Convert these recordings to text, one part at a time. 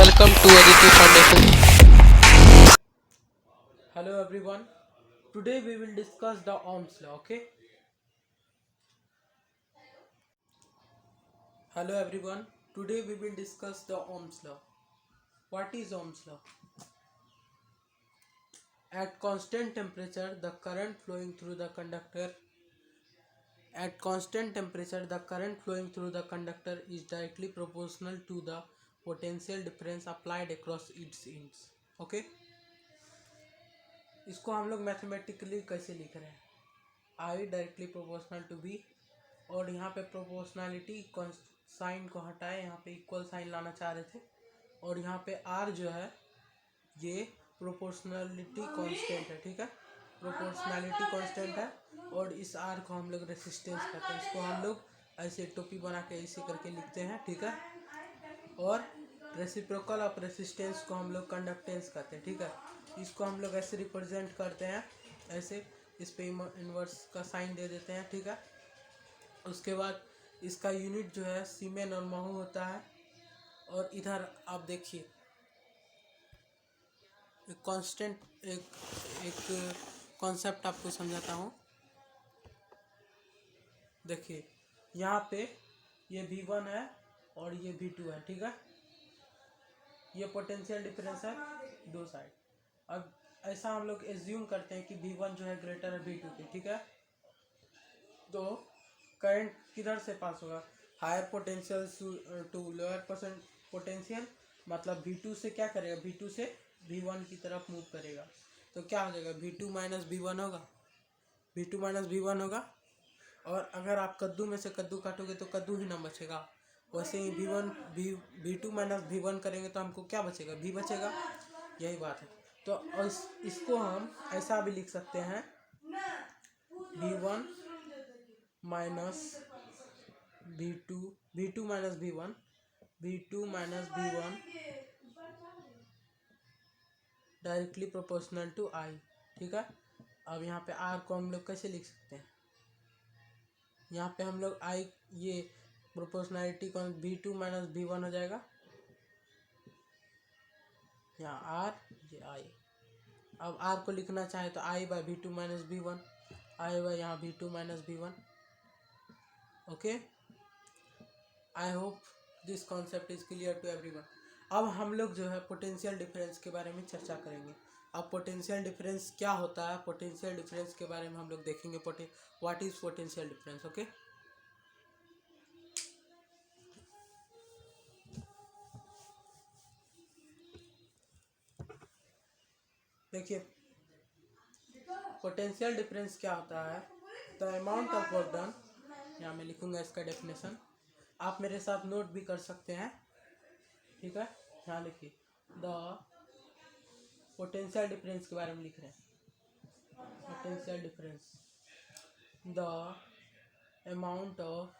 welcome to Aditi Foundation. Hello everyone. Today we will discuss the Ohm's law. Okay. Hello everyone. Today we will discuss the Ohm's law. What is Ohm's law? At constant temperature, the current flowing through the conductor is directly proportional to the potential difference applied across its ends. Okay. इसको हम लोग mathematically कैसे लिख रहे हैं? I directly proportional to B, और यहाँ पे प्रोपोर्शनैलिटी साइन को हटाए, यहाँ पे इक्वल साइन लाना चाह रहे थे, और यहाँ पे आर जो है ये प्रोपोर्शनैलिटी कांस्टेंट है. ठीक है, प्रोपोर्शनैलिटी कांस्टेंट है, और इस आर को हम लोग रेसिस्टेंस कहते हैं. इसको हम लोग ऐसे टोपी बना के ऐसे करके लिखते हैं. ठीक है, और रेसिप्रोकल ऑफ रेसिस्टेंस को हम लोग कंडक्टेंस कहते हैं. ठीक है, इसको हम लोग ऐसे रिप्रेजेंट करते हैं, ऐसे इस पे इन्वर्स का साइन दे देते हैं. ठीक है, उसके बाद इसका यूनिट जो है सीमेन और महू होता है. और इधर आप देखिए एक कांस्टेंट एक कॉन्सेप्ट आपको समझाता हूँ. देखिए यहाँ पे ये V1 है और ये V2 है. ठीक है, ये पोटेंशियल डिफरेंस है दो साइड. अब ऐसा हम लोग एज्यूम करते हैं कि V1 जो है ग्रेटर है V2 के. ठीक है, तो करंट किधर से पास होगा? Higher potential to lower potential, मतलब V2 से क्या करेगा? V2 से V1 की तरफ मूव करेगा. तो क्या हो जाएगा? V2 माइनस V1 होगा. V2 माइनस V1 होगा. और अगर आप कद्दू में से कद्दू काटोगे तो कद्दू ही ना बचेगा. वैसे ही V2 माइनस V1 करेंगे तो हमको क्या बचेगा? V बचेगा. यही बात है. तो इसको हम ऐसा भी लिख सकते हैं, V1 minus V2 minus V1 directly proportional to I. ठीक है, अब यहाँ पे R को हम लोग कैसे लिख सकते हैं? यहाँ पे हम लोग I, ये प्रोपोर्शनैलिटी को V2 माइनस V1 हो जाएगा. यहाँ R, ये I. अब R को लिखना चाहे तो I by V2 minus V1, I by यहाँ V2 minus V1. Okay, I hope this concept is clear to everyone. अब हम लोग जो है पोटेंशियल डिफरेंस के बारे में चर्चा करेंगे. अब पोटेंशियल डिफरेंस क्या होता है, पोटेंशियल डिफरेंस के बारे में हम लोग देखेंगे. What is potential difference. Okay, देखिए पोटेंशियल डिफरेंस क्या होता है. The amount of work done, यहाँ मैं लिखूंगा इसका डेफिनेशन, आप मेरे साथ नोट भी कर सकते हैं. ठीक है, यहाँ लिखिए द पोटेंशियल डिफरेंस के बारे में लिख रहे हैं. Potential difference, the amount of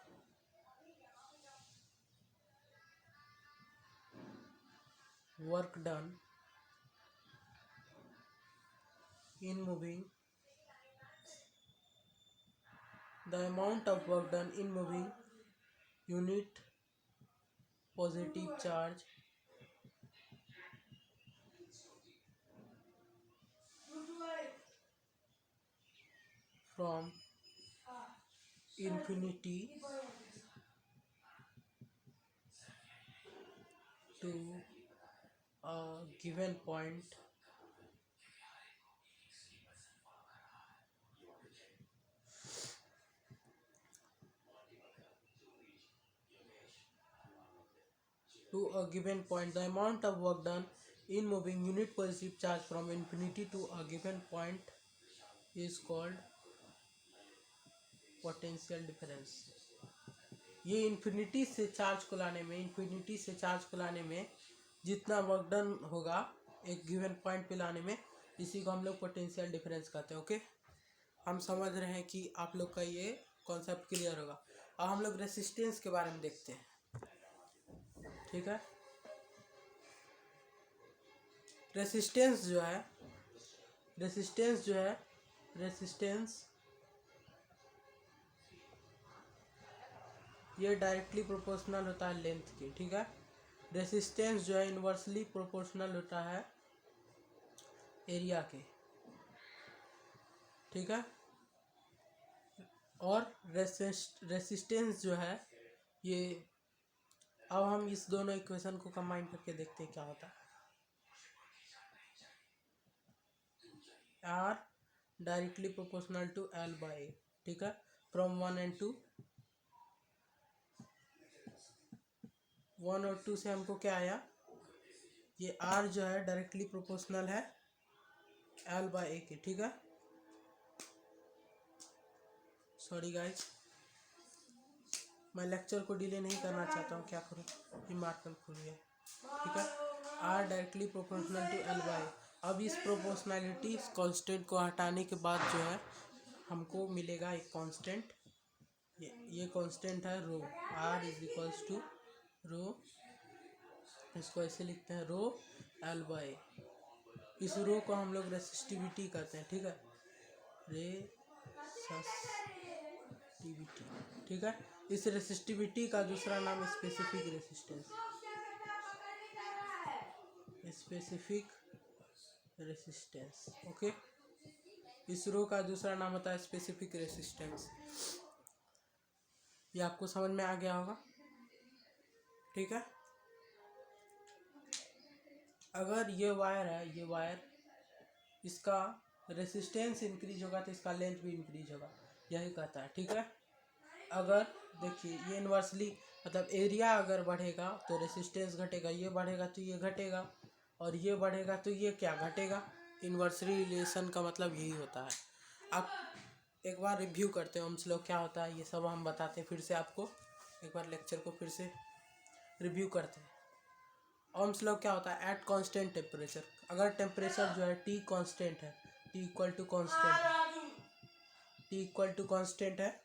work done in moving, the amount of work done in moving unit positive charge from infinity to a given point the amount of work done in moving unit positive charge from infinity to a given point is called potential difference. ये infinity से charge को लाने में जितना work done होगा एक given point पे लाने में, इसी को हम लोग पोटेंशियल डिफरेंस कहते हैं. ओके, हम समझ रहे हैं कि आप लोग का ये कॉन्सेप्ट क्लियर होगा. अब हम लोग रेसिस्टेंस के बारे में देखते हैं. ठीक है, रेसिस्टेंस ये डायरेक्टली प्रोपोर्शनल होता है लेंथ की. ठीक है, रेसिस्टेंस जो है इन्वर्सली प्रोपोर्शनल होता है एरिया के, ठीक है। और रेसिस्टेंस जो है ये, अब हम इस दोनों इक्वेशन को कंबाइन करके देखते हैं क्या होता है। Are directly proportional to L by A, ठीक है। फ्रॉम 1 and 2, 1 और 2 से हमको क्या आया, ये आर जो है डायरेक्टली प्रोपोर्शनल है एल बाई ए के, ठीक है। सॉरी गाइज, मैं लेक्चर को डिले नहीं करना चाहता हूँ, क्या करूँ, ये मार्कर खुल गया, ठीक है। Are directly proportional to L by. अब इस प्रोपोर्शनैलिटी कांस्टेंट को हटाने के बाद जो है हमको मिलेगा एक कांस्टेंट, ये कांस्टेंट है रो, आर इज इक्वल्स टू रो, इसको ऐसे लिखते हैं रो एल बाई। इस रो को हम लोग रेसिस्टिविटी कहते हैं, ठीक है, रेसिस्टिविटी, ठीक है। इस रेसिस्टिविटी का दूसरा नाम specific resistance, specific resistance, okay. इस रो का दूसरा नाम होता है स्पेसिफिक रेसिस्टेंस। ये आपको समझ में आ गया होगा, ठीक है। अगर ये वायर है, ये वायर, इसका रेसिस्टेंस इंक्रीज होगा तो इसका लेंथ भी इंक्रीज होगा, यही कहता है, ठीक है। अगर देखिए ये इन्वर्सली मतलब एरिया अगर बढ़ेगा तो रेसिस्टेंस घटेगा, ये बढ़ेगा तो ये घटेगा, और ये बढ़ेगा तो ये क्या घटेगा। इन्वर्सली रिलेशन का मतलब यही होता है। अब एक बार रिव्यू करते हैं ओम्स लॉ क्या होता है, ये सब हम बताते हैं फिर से आपको, एक बार लेक्चर को फिर से रिव्यू करते हैं। ओम्स लॉ क्या होता है, एट कांस्टेंट टेम्परेचर, अगर टेम्परेचर जो है टी कांस्टेंट है, टी इक्वल टू कांस्टेंट है, टी इक्वल टू कांस्टेंट है,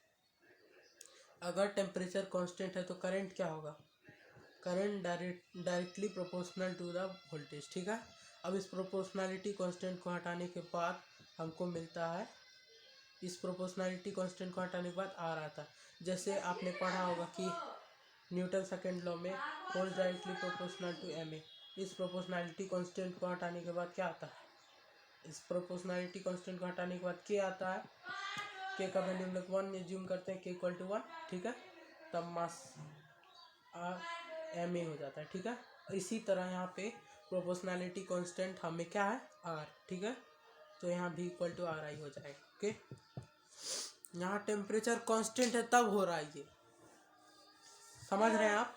अगर टेम्परेचर कांस्टेंट है तो करंट क्या होगा, current directly proportional to the voltage, ठीक है। अब इस प्रोपोर्शनैलिटी कांस्टेंट को हटाने के बाद हमको मिलता है, इस प्रोपोर्शनैलिटी कांस्टेंट को हटाने के बाद आर आता है। जैसे आपने पढ़ा होगा कि न्यूटन सेकेंड लॉ में force directly proportional to M A, इस प्रोपोर्शनैलिटी कांस्टेंट को हटाने के बाद क्या आता है, इस प्रोपोर्शनैलिटी कांस्टेंट को हटाने के बाद क्या आता है, के का वैल्यू हम लोग 1 एज्यूम करते हैं, के इक्वल टू 1, ठीक है, तब मास एम ए हो जाता है, ठीक है। इसी तरह यहाँ पे प्रोपोर्शनैलिटी कांस्टेंट हमें क्या है, आर, ठीक है, तो यहाँ भी इक्वल टू आर आई हो जाएगा, ओके। यहाँ टेम्परेचर कांस्टेंट है तब हो रहा है ये, समझ रहे हैं आप।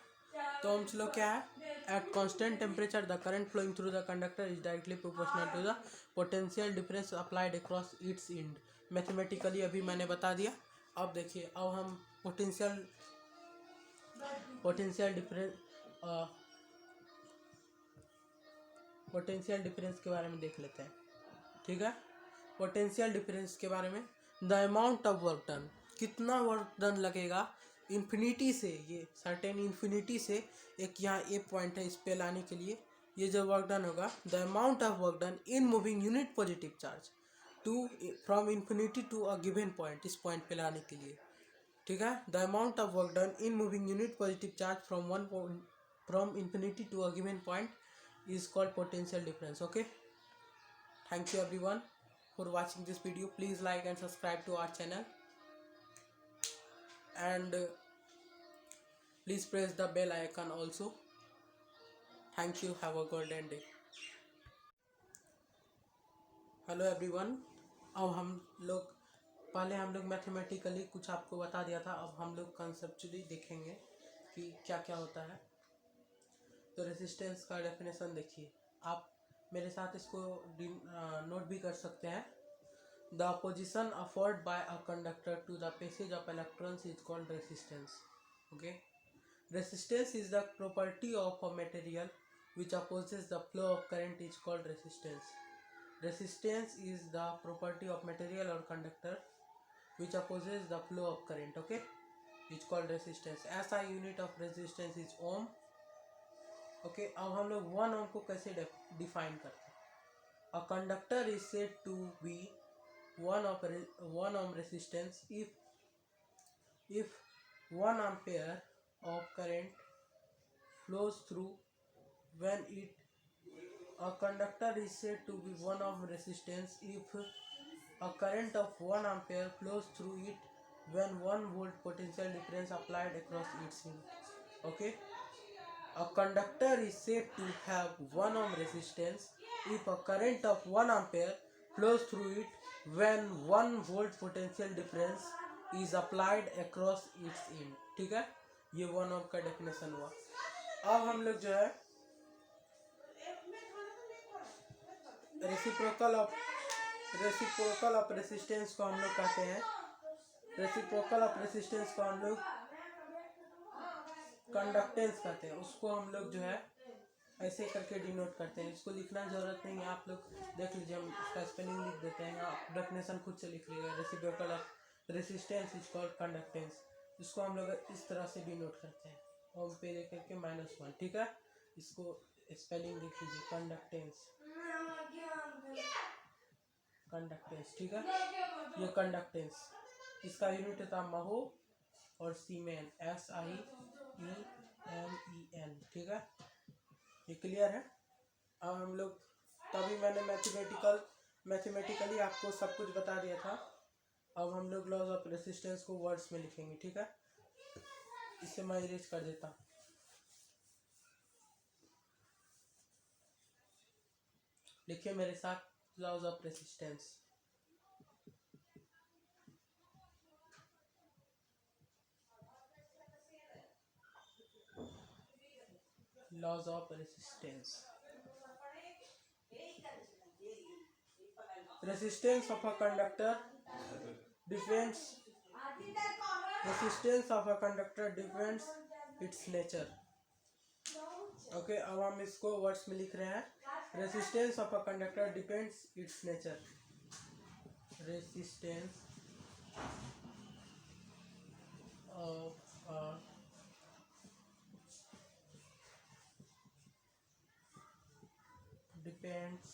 तो ओम्स लॉ क्या है, at constant temperature the current flowing through the conductor is directly proportional to the potential difference applied across its end. Mathematically अभी मैंने बता दिया। अब देखिए, अब हम पोटेंशियल डिफरेंस के बारे में देख लेते हैं, ठीक है। पोटेंशियल डिफरेंस के बारे में, the amount of work done, कितना वर्क डन लगेगा इन्फिनिटी से, ये सर्टेन इन्फिनिटी से एक यहाँ ए पॉइंट है, इस पे लाने के लिए ये जो वर्क डन होगा, the amount of work done in moving unit positive charge to from infinity to a given point, इस पॉइंट पे लाने के लिए, ठीक है। The amount of work done in moving unit positive charge from infinity to a given point is called potential difference, okay. Thank you everyone for watching this video. Please like and subscribe to our channel, and please press the bell icon also. Thank you, have a golden day. Hello everyone, अब हम लोग पहले हम लोग mathematically कुछ आपको बता दिया था, अब हम लोग कंसेप्चुअली देखेंगे कि क्या क्या होता है। तो रेसिस्टेंस का डेफिनेशन देखिए, आप मेरे साथ इसको नोट भी कर सकते हैं। The position afford by a conductor to the passage of electrons is called resistance, okay. Resistance is the property of a material which opposes the flow of current is called resistance. Resistance is the property of material और conductor which opposes the flow of current, okay, is called resistance. ऐसा unit of resistance is ohm, okay. अब हम लोग 1 ओम को कैसे define करते हैं। A conductor is said to be 1 ohm resistance if 1 ampere of current flows through when it a conductor is said to be one of resistance if a current of 1 ampere flows through it when 1 volt potential difference applied across its unit. Okay, a conductor is said to have 1 ohm resistance if a current of 1 ampere flows through it when 1 volt potential difference is applied across its end. ठीक है, ये 1 ohm का definition हुआ. अब हम लोग जो है रेसिप्रोकल ऑफ रेसिस्टेंस को हम लोग कहते हैं. रेसिप्रोकल ऑफ रेसिस्टेंस को हम लोग कंडक्टेंस कहते हैं. उसको हम लोग जो है ऐसे करके डिनोट करते हैं. इसको लिखना जरूरत नहीं है, आप लोग देख लीजिए, हम इसका स्पेलिंग लिख देते हैं. आप डेफिनेशन खुद से लिख लीजिएगा. Reciprocal of resistance is called conductance. इसको हम लोग इस तरह से डिनोट करते हैं, ओम पे लेकर के -1. ठीक है, इसको स्पेलिंग लिख लीजिए, कंडक्टेंस. कंडक्टेंस, ठीक है, ये कंडक्टेंस. इसका यूनिट होता है महो और सीमेन, SIEMEN. ठीक है, ये क्लियर है. अब हम लोग, तभी मैंने मैथमेटिकली आपको सब कुछ बता दिया था. अब हम लोग लॉज ऑफ रेसिस्टेंस को वर्ड्स में लिखेंगे. ठीक है, इसे मैं इरेज कर देता हूँ. लिखिए मेरे साथ, laws of resistance. Laws of resistance. Resistance of a conductor depends its nature. Okay, अब हम इसको वर्ड्स में लिख रहे हैं. Resistance of a conductor depends its nature. Resistance of a depends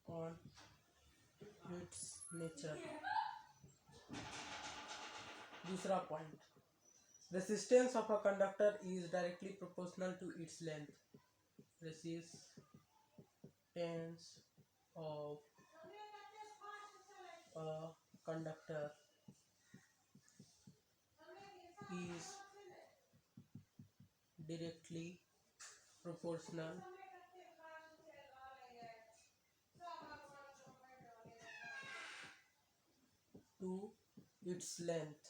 on its nature. दूसरा point, resistance of a conductor is directly proportional to its length. Resistance of a conductor is directly proportional to its length.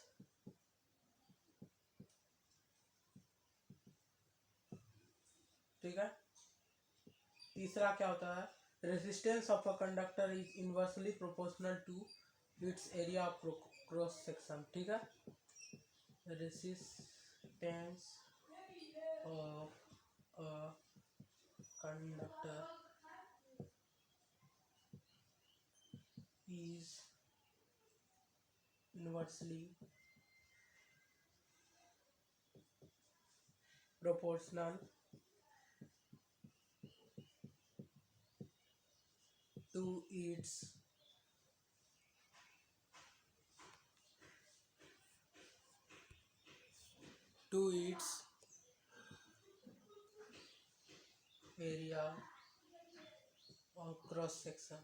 ठीक है. तीसरा क्या होता है, resistance of a conductor is inversely proportional to its area of cross section. ठीक है, resistance of a conductor is inversely proportional to its area of cross section.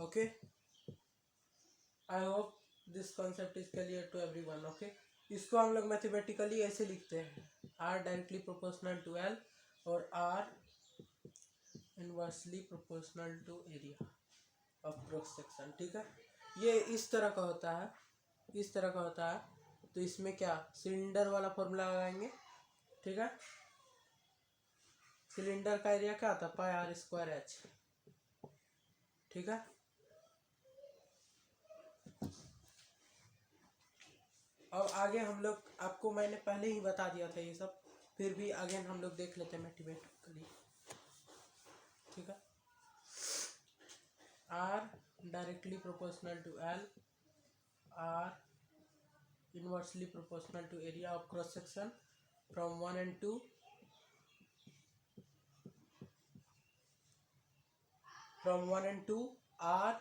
Okay, I hope this concept is clear to everyone. Okay, इसको हम लोग mathematically ऐसे लिखते हैं, R directly proportional to L और R inversely proportional to area of cross section. ठीक है, ये इस तरह का होता है, इस तरह का होता है. तो इसमें क्या, सिलेंडर वाला फॉर्मूला लगाएंगे. ठीक है, सिलेंडर का एरिया क्या होता है, πr²h. ठीक है, अब आगे हम लोग, आपको मैंने पहले ही बता दिया था ये सब, फिर भी अगेन हम लोग देख लेते हैं मैथमेटिकली. ठीक है, R directly proportional to L, R inversely proportional to area of cross section from 1 and 2, from 1 and 2, R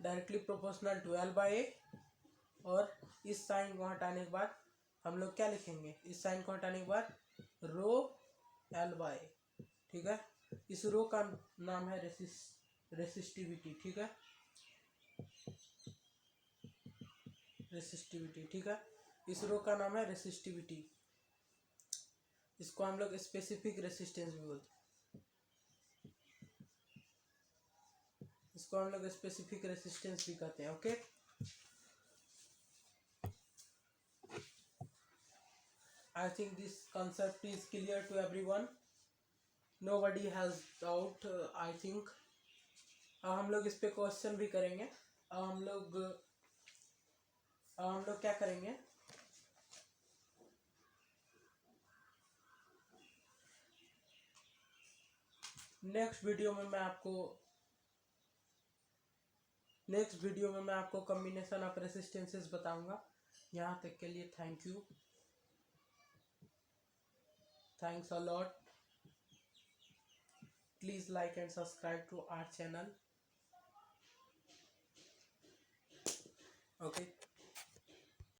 directly proportional to L/A, और इस साइन को हटाने के बाद हम लोग क्या लिखेंगे, इस साइन को हटाने के बाद रो एल वाई, ठीक है। इस रो का नाम है रेसिस्टिविटी, ठीक है, रेसिस्टिविटी, ठीक है। इस रो का नाम है रेसिस्टिविटी, इसको हम लोग स्पेसिफिक रेसिस्टेंस भी बोलते हैं, इसको हम लोग स्पेसिफिक रेसिस्टेंस भी कहते हैं। Okay, I think this concept is clear to everyone. Nobody has doubt, I think. अब हम लोग इस पे क्वेश्चन भी करेंगे। अब हम लोग क्या करेंगे, नेक्स्ट वीडियो में मैं आपको कॉम्बिनेशन ऑफ रेसिस्टेंसेस बताऊंगा। यहाँ तक के लिए thank you, thanks a lot. Please like and subscribe to our channel. Okay.